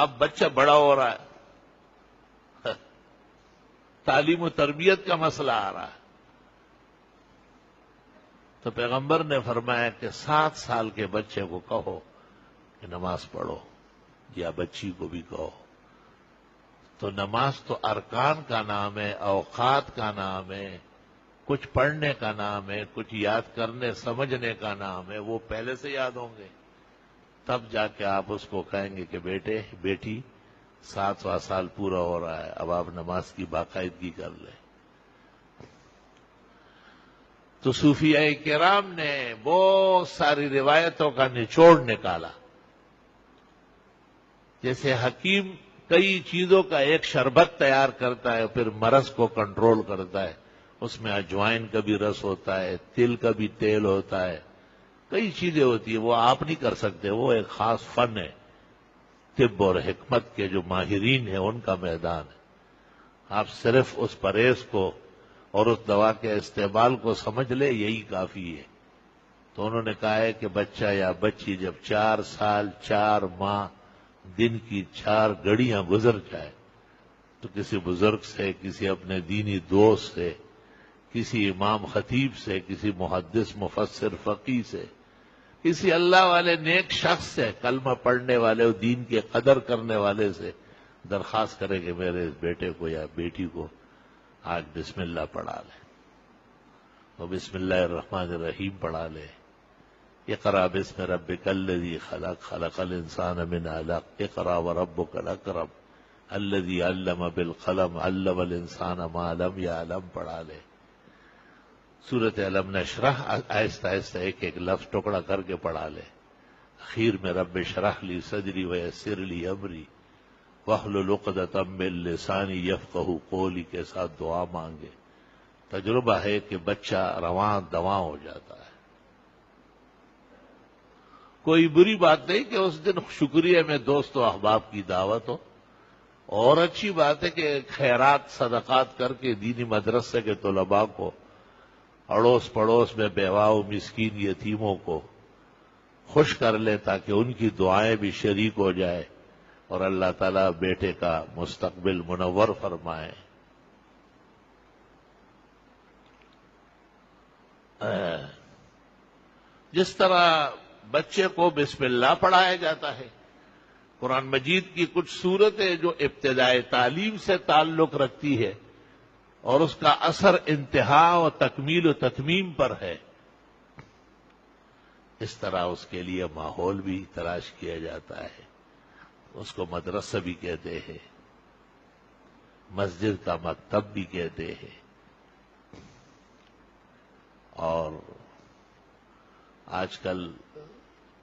اب بچہ بڑا ہو رہا ہے، تعلیم و تربیت کا مسئلہ آ رہا ہے، تو پیغمبر نے فرمایا کہ 7 سال کے بچے کو کہو کہ نماز پڑھو، یا بچی کو بھی کہو۔ تو نماز تو ارکان کا نام ہے، اوقات کا نام ہے، کچھ پڑھنے کا نام ہے، کچھ یاد کرنے سمجھنے کا نام ہے، وہ پہلے سے یاد ہوں گے، تب جا کے آپ اس کو کہیں گے کہ بیٹے بیٹی 7واں سال پورا ہو رہا ہے، اب آپ نماز کی باقاعدگی کر لیں۔ تو صوفیاء کرام نے بہت ساری روایتوں کا نچوڑ نکالا، جیسے حکیم کئی چیزوں کا ایک شربت تیار کرتا ہے، پھر مرض کو کنٹرول کرتا ہے، اس میں اجوائن کا بھی رس ہوتا ہے، تل کا بھی تیل ہوتا ہے، کئی چیزیں ہوتی ہیں، وہ آپ نہیں کر سکتے، وہ ایک خاص فن ہے، طب اور حکمت کے جو ماہرین ہیں ان کا میدان ہے۔ آپ صرف اس پرہیز کو اور اس دوا کے استعمال کو سمجھ لے، یہی کافی ہے۔ تو انہوں نے کہا ہے کہ بچہ یا بچی جب 4 سال 4 ماہ دن کی 4 گھڑیاں گزر جائے تو کسی بزرگ سے، کسی اپنے دینی دوست سے، کسی امام خطیب سے، کسی محدث مفسر فقیہ سے، کسی اللہ والے نیک شخص سے، کلمہ پڑھنے والے اور دین کی قدر کرنے والے سے درخواست کرے کہ میرے بیٹے کو یا بیٹی کو آج بسم اللہ پڑھا لے، وہ بسم اللہ الرحمن الرحیم پڑھا لے۔ اقرأ باسم ربک الذی خلق، خلق الانسان من علق، اقرأ وربک الاکرم الذی علم بالقلم، علم الانسان ما لم یعلم پڑھا لے۔ سورۃ الم نشرح آہستہ آہستہ ایک ایک لفظ ٹکڑا کر کے پڑھا لے۔ اخیر میں رب اشرح لی صدری ویسر لی امری واحلل عقدۃ من لسانی یفقہوا قولی کے ساتھ دعا مانگے۔ تجربہ ہے کہ بچہ رواں دواں ہو جاتا ہے۔ کوئی بری بات نہیں کہ اس دن شکریہ میں دوست و احباب کی دعوت ہو، اور اچھی بات ہے کہ خیرات صدقات کر کے دینی مدرسے کے طلباء کو، اڑوس پڑوس میں بیوہ و مسکین یتیموں کو خوش کر لے تاکہ ان کی دعائیں بھی شریک ہو جائے اور اللہ تعالیٰ بیٹے کا مستقبل منور فرمائے۔ جس طرح بچے کو بسم اللہ پڑھایا جاتا ہے، قرآن مجید کی کچھ سورتیں جو ابتدائی تعلیم سے تعلق رکھتی ہے اور اس کا اثر انتہا و تکمیل و تتمیم پر ہے، اس طرح اس کے لیے ماحول بھی تلاش کیا جاتا ہے۔ اس کو مدرسہ بھی کہتے ہیں، مسجد کا مکتب بھی کہتے ہیں، اور آج کل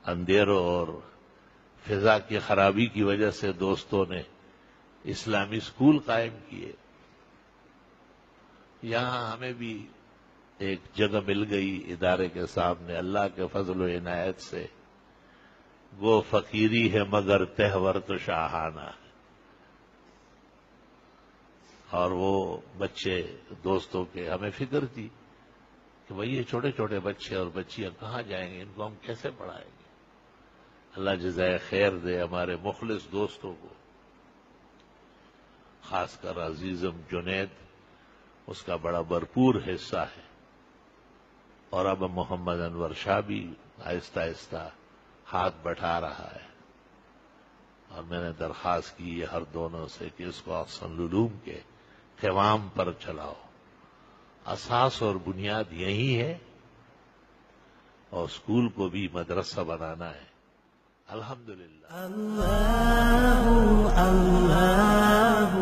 اندھیروں اور فضا کی خرابی کی وجہ سے دوستوں نے اسلامی اسکول قائم کیے۔ یہاں ہمیں بھی ایک جگہ مل گئی ادارے کے سامنے، اللہ کے فضل و عنایت سے، گو فقیری ہے مگر تہور تو شاہانہ، اور وہ بچے دوستوں کے ہمیں فکر تھی کہ بھئی یہ چھوٹے چھوٹے بچے اور بچیاں کہاں جائیں گے، ان کو ہم کیسے پڑھائیں گے۔ اللہ جزائے خیر دے ہمارے مخلص دوستوں کو، خاص کر عزیزم جنید، اس کا بڑا بھرپور حصہ ہے، اور اب محمد انور شاہ بھی آہستہ آہستہ ہاتھ بٹھا رہا ہے، اور میں نے درخواست کی ہے ہر دونوں سے کہ اس کو احسن العلوم کے قوام پر چلاؤ۔ اساس اور بنیاد یہی ہے، اور اسکول کو بھی مدرسہ بنانا ہے۔ الحمدللہ۔ اللہ اللہ